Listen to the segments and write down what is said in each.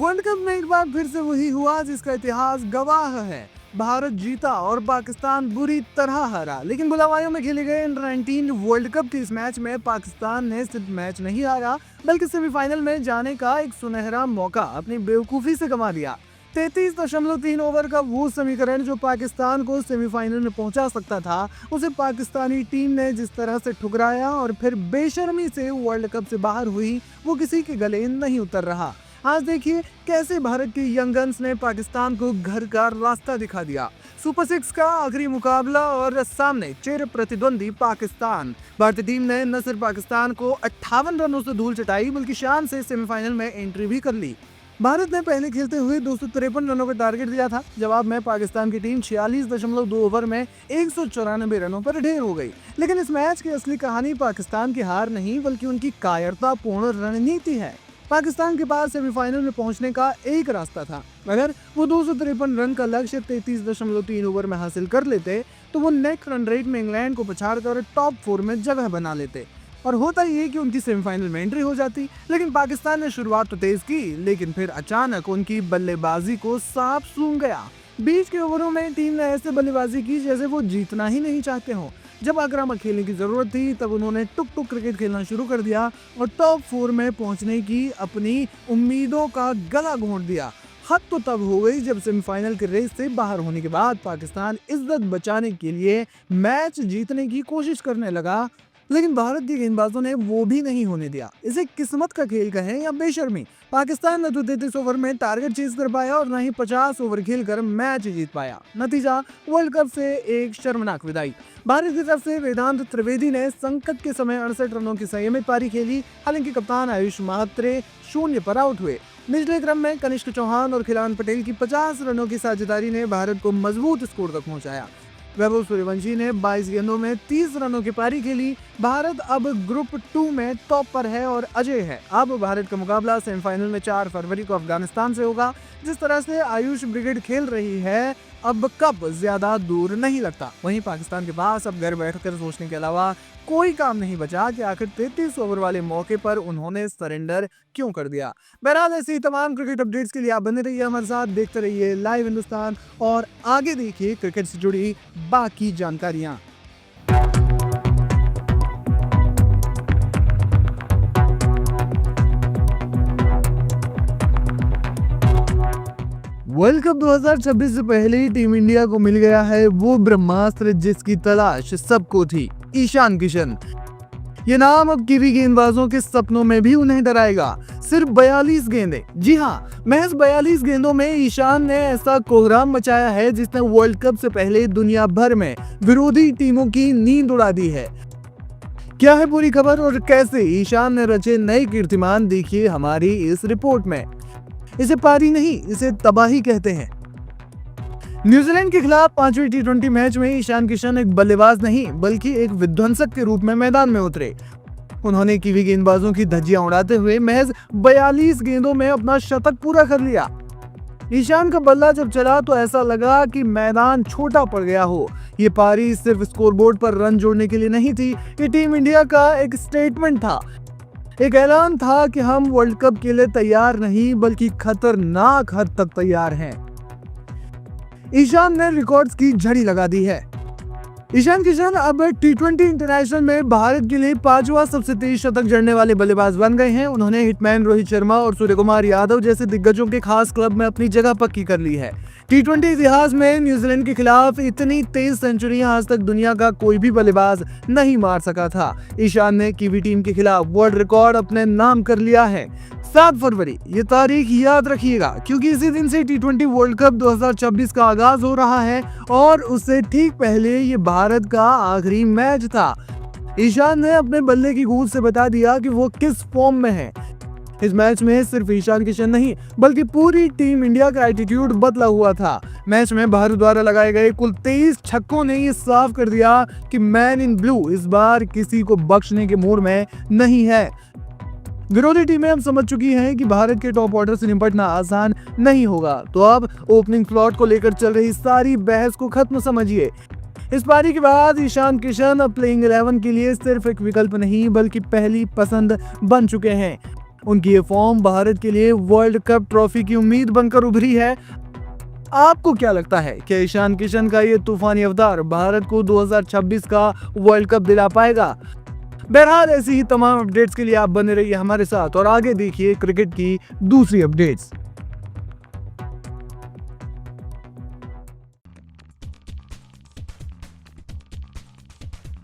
World cup में एक बार फिर से वही हुआ जिसका इतिहास गवाह है। भारत जीता और पाकिस्तान बुरी तरह हारा। लेकिन बुलावायों में खेले गए अंडर 19 वर्ल्ड कप के इस मैच में पाकिस्तान ने सिर्फ मैच नहीं हारा बल्कि सेमीफाइनल में जाने का एक सुनहरा मौका अपनी बेवकूफ़ी से गंवा दिया। 33.3 ओवर का वो समीकरण जो पाकिस्तान को सेमीफाइनल में पहुंचा सकता था, उसे पाकिस्तानी टीम ने जिस तरह से ठुकराया और फिर बेशर्मी से वर्ल्ड कप से बाहर हुई, वो किसी के गले नहीं उतर रहा। आज देखिए कैसे भारत के यंग गन्स ने पाकिस्तान को घर का रास्ता दिखा दिया। सुपर 6 का आखिरी मुकाबला और सामने चिर प्रतिद्वंदी पाकिस्तान। भारतीय टीम ने न सिर्फ पाकिस्तान को 58 रनों से धूल चटाई बल्कि शान से सेमीफाइनल में एंट्री भी कर ली। भारत ने पहले खेलते हुए 253 रनों का टारगेट दिया था। जवाब में पाकिस्तान की टीम 46.2 ओवर में 194 रनों पर ढेर हो गई। लेकिन इस मैच की असली कहानी पाकिस्तान की हार नहीं बल्कि उनकी कायरतापूर्ण रणनीति है। पाकिस्तान के पास सेमीफाइनल में पहुंचने का एक रास्ता था। अगर वो 253 रन का लक्ष्य 33.3 ओवर में हासिल कर लेते तो वो नेट रन रेट में इंग्लैंड को पछाड़कर टॉप 4 में जगह बना लेते और होता ये कि उनकी सेमीफाइनल में एंट्री हो जाती। लेकिन पाकिस्तान ने शुरुआत तो तेज की, लेकिन फिर अचानक उनकी बल्लेबाजी को सांप सूंघ गया। बीच के ओवरों में टीम ने ऐसे बल्लेबाजी की जैसे वो जीतना ही नहीं चाहते हों। जब आक्रामक खेलने की जरूरत थी तब उन्होंने टुक टुक क्रिकेट खेलना शुरू कर दिया और टॉप 4 में पहुंचने की अपनी उम्मीदों का गला घोंट दिया। हद तो तब हो गई जब सेमीफाइनल के रेस से बाहर होने के बाद पाकिस्तान इज्जत बचाने के लिए मैच जीतने की कोशिश करने लगा, लेकिन भारत के गेंदबाजों ने वो भी नहीं होने दिया। इसे किस्मत का खेल कहें या बेशर्मी, पाकिस्तान न तो 33 ओवर में टारगेट चेज कर पाया और न ही 50 ओवर खेलकर मैच जीत पाया। नतीजा वर्ल्ड कप से एक शर्मनाक विदाई। भारत की तरफ से वेदांत त्रिवेदी ने संकट के समय 68 रनों की संयमित पारी खेली। हालांकि कप्तान आयुष महात्रे 0 पर आउट हुए। निचले क्रम में कनिष्क चौहान और खिलान पटेल की 50 रनों की साझेदारी ने भारत को मजबूत स्कोर तक पहुंचाया। वैभव सूर्यवंशी ने 22 गेंदों में 30 रनों की पारी खेली। भारत अब ग्रुप 2 में टॉप पर है और अजय है। अब भारत का मुकाबला सेमीफाइनल में 4 फरवरी को अफगानिस्तान से होगा। जिस तरह से आयुष ब्रिगेड खेल रही है, अब कप ज्यादा दूर नहीं लगता। वहीं पाकिस्तान के पास अब घर बैठकर सोचने के अलावा कोई काम नहीं बचा कि आखिर 33 ओवर वाले मौके पर उन्होंने सरेंडर क्यों कर दिया। बहरहाल ऐसी तमाम क्रिकेट अपडेट्स के लिए आप बने रहिए हमारे साथ, देखते रहिए लाइव हिंदुस्तान और आगे देखिए क्रिकेट से जुड़ी बाकी जानकारियां। वर्ल्ड कप 2026 से पहले ही टीम इंडिया को मिल गया है वो ब्रह्मास्त्र जिसकी तलाश सबको थी, ईशान किशन। ये नाम अब कीवी गेंदबाजों के सपनों में भी उन्हें डराएगा। सिर्फ 42 गेंदें, जी हाँ, महज 42 गेंदों में ईशान ने ऐसा कोहराम मचाया है जिसने वर्ल्ड कप से पहले दुनिया भर में विरोधी टीमों की नींद उड़ा दी है। क्या है पूरी खबर और कैसे ईशान ने रचे नए कीर्तिमान, देखिए हमारी इस रिपोर्ट में। इसे पारी नहीं, इसे तबाही कहते हैं। न्यूजीलैंड के खिलाफ 5वें T20 मैच में ईशान किशन एक बल्लेबाज नहीं बल्कि एक विध्वंसक के रूप में मैदान में उतरे। उन्होंने कीवी गेंदबाजों की धज्जियां उड़ाते हुए महज 42 गेंदों में अपना शतक पूरा कर लिया। ईशान का बल्ला जब चला तो ऐसा लगा कि मैदान छोटा पड़ गया हो। ये पारी सिर्फ स्कोरबोर्ड पर रन जोड़ने के लिए नहीं थी, ये टीम इंडिया का एक स्टेटमेंट था, एक ऐलान था कि हम वर्ल्ड कप के लिए तैयार नहीं बल्कि खतरनाक हद तक तैयार हैं। ईशान ने रिकॉर्ड्स की झड़ी लगा दी है। ईशान किशन अब T20 इंटरनेशनल में भारत के लिए 5वां सबसे तेज शतक जड़ने वाले बल्लेबाज बन गए हैं। उन्होंने हिटमैन रोहित शर्मा और सूर्यकुमार यादव जैसे दिग्गजों के खास क्लब में अपनी जगह पक्की कर ली है। T20 इतिहास में न्यूजीलैंड के खिलाफ इतनी तेज सेंचुरियां आज तक दुनिया का कोई भी बल्लेबाज नहीं मार सका था। ईशान ने कीवी टीम के खिलाफ वर्ल्ड रिकॉर्ड अपने नाम कर लिया है। 7 फरवरी, ये तारीख याद रखिएगा क्योंकि इसी दिन से T20 वर्ल्ड कप 2026 का आगाज हो रहा है और उससे ठीक पहले ये भारत का आखिरी मैच था। ईशान ने अपने बल्ले की गूंज से बता दिया कि वो किस फॉर्म में है। इस मैच में सिर्फ ईशान किशन नहीं बल्कि पूरी टीम इंडिया का एटीट्यूड बदला हुआ था। मैच में भारत द्वारा लगाए गए कुल 23 छक्कों ने ये साफ कर दिया कि मैन इन ब्लू इस बार किसी को बख्शने के मूड में नहीं है। विरोधी टीमें अब समझ चुकी हैं कि भारत के टॉप ऑर्डर से निपटना आसान नहीं होगा, तो अब ओपनिंग स्लॉट को लेकर चल रही सारी बहस को खत्म समझिए। इस पारी के बाद ईशान किशन अब प्लेइंग 11 के लिए सिर्फ एक विकल्प नहीं बल्कि पहली पसंद बन चुके हैं। उनकी ये फॉर्म भारत के लिए वर्ल्ड कप ट्रॉफी की उम्मीद बनकर उभरी है। आपको क्या लगता है कि ईशान किशन का ये तूफानी अवतार भारत को 2026 का वर्ल्ड कप दिला पाएगा? बहरहाल ऐसी ही तमाम अपडेट्स के लिए आप बने रहिए हमारे साथ और आगे देखिए क्रिकेट की दूसरी अपडेट्स।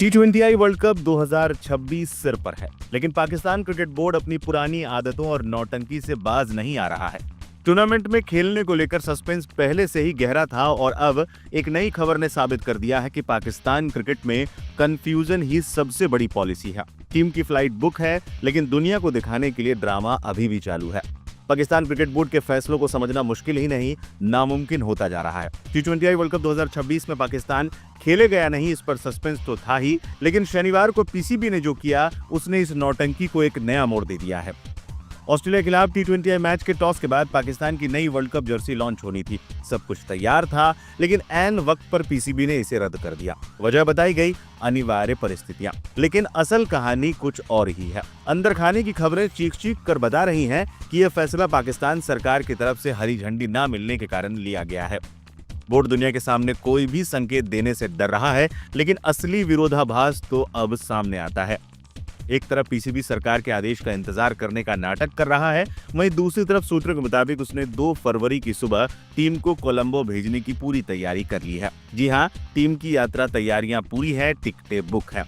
T20I वर्ल्ड कप 2026 सिर पर है, लेकिन पाकिस्तान क्रिकेट बोर्ड अपनी पुरानी आदतों और नौटंकी से बाज नहीं आ रहा है। टूर्नामेंट में खेलने को लेकर सस्पेंस पहले से ही गहरा था और अब एक नई खबर ने साबित कर दिया है कि पाकिस्तान क्रिकेट में कंफ्यूजन ही सबसे बड़ी पॉलिसी है। टीम की फ्लाइट बुक है, लेकिन दुनिया को दिखाने के लिए ड्रामा अभी भी चालू है। पाकिस्तान क्रिकेट बोर्ड के फैसलों को समझना मुश्किल ही नहीं, नामुमकिन होता जा रहा है। T20I वर्ल्ड कप 2026 में पाकिस्तान खेले गया नहीं, इस पर सस्पेंस तो था ही, लेकिन शनिवार को पीसीबी ने जो किया उसने इस नौटंकी को एक नया मोड़ दे दिया है। ऑस्ट्रेलिया के खिलाफ T20I मैच के टॉस के बाद पाकिस्तान की नई वर्ल्ड कप जर्सी लॉन्च होनी थी। सब कुछ तैयार था, लेकिन ऐन वक्त पर पीसीबी ने इसे रद्द कर दिया। वजह बताई गई अनिवार्य परिस्थितियां, लेकिन असल कहानी कुछ और ही है। अंदर खाने की खबरें चीख कर बता रही हैं कि यह फैसला पाकिस्तान सरकार की तरफ से हरी झंडी न मिलने के कारण लिया गया है। बोर्ड दुनिया के सामने कोई भी संकेत देने से डर रहा है, लेकिन असली विरोधाभास तो अब सामने आता है। एक तरफ पीसीबी सरकार के आदेश का इंतजार करने का नाटक कर रहा है, वहीं दूसरी तरफ सूत्रों के मुताबिक उसने 2 फरवरी की सुबह टीम को कोलंबो भेजने की पूरी तैयारी कर ली है। जी हां, टीम की यात्रा तैयारियां पूरी है, टिकटें बुक है।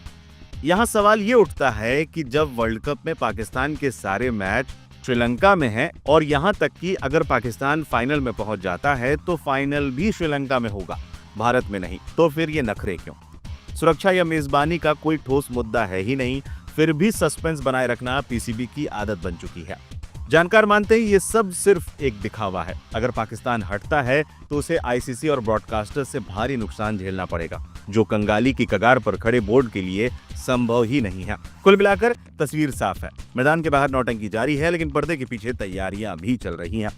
यहां सवाल ये उठता है कि जब वर्ल्ड कप में पाकिस्तान के सारे मैच श्रीलंका में हैं और यहां तक कि अगर पाकिस्तान फाइनल में पहुंच जाता है तो फाइनल भी श्रीलंका में होगा, भारत में नहीं, तो फिर ये नखरे क्यों? सुरक्षा या मेजबानी का कोई ठोस मुद्दा है ही नहीं, फिर भी सस्पेंस बनाए रखना पीसीबी की आदत बन चुकी है। जानकार मानते हैं ये सब सिर्फ एक दिखावा है। अगर पाकिस्तान हटता है तो उसे आईसीसी और ब्रॉडकास्टर से भारी नुकसान झेलना पड़ेगा, जो कंगाली की कगार पर खड़े बोर्ड के लिए संभव ही नहीं है। कुल मिलाकर तस्वीर साफ है, मैदान के बाहर नौटंकी जारी है, लेकिन पर्दे के पीछे तैयारियां भी चल रही हैं।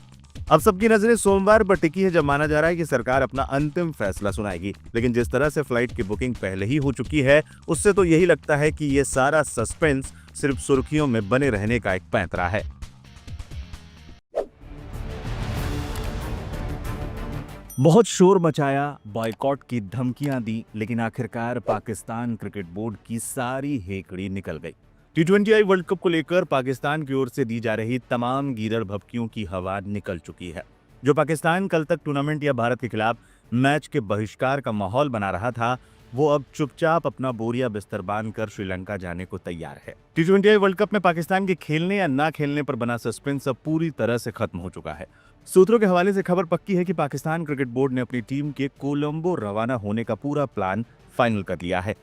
अब सबकी नजरें सोमवार पर टिकी है, जब माना जा रहा है कि सरकार अपना अंतिम फैसला सुनाएगी। लेकिन जिस तरह से फ्लाइट की बुकिंग पहले ही हो चुकी है, उससे तो यही लगता है कि ये सारा सस्पेंस सिर्फ सुर्खियों में बने रहने का एक पैंतरा है। बहुत शोर मचाया, बॉयकॉट की धमकियां दी, लेकिन आखिरकार पाकिस्तान क्रिकेट बोर्ड की सारी हेकड़ी निकल गई। T20I वर्ल्ड कप को लेकर पाकिस्तान की ओर से दी जा रही तमाम गीदड़ भभकियों की हवा निकल चुकी है। जो पाकिस्तान कल तक टूर्नामेंट या भारत के खिलाफ मैच के बहिष्कार का माहौल बना रहा था, वो अब चुपचाप अपना बोरिया बिस्तर बांधकर श्रीलंका जाने को तैयार है। T20I वर्ल्ड कप में पाकिस्तान के खेलने या ना खेलने पर बना सस्पेंस अब पूरी तरह से खत्म हो चुका है। सूत्रों के हवाले से खबर पक्की है कि पाकिस्तान क्रिकेट बोर्ड ने अपनी टीम के कोलंबो रवाना होने का पूरा प्लान फाइनल कर लिया है।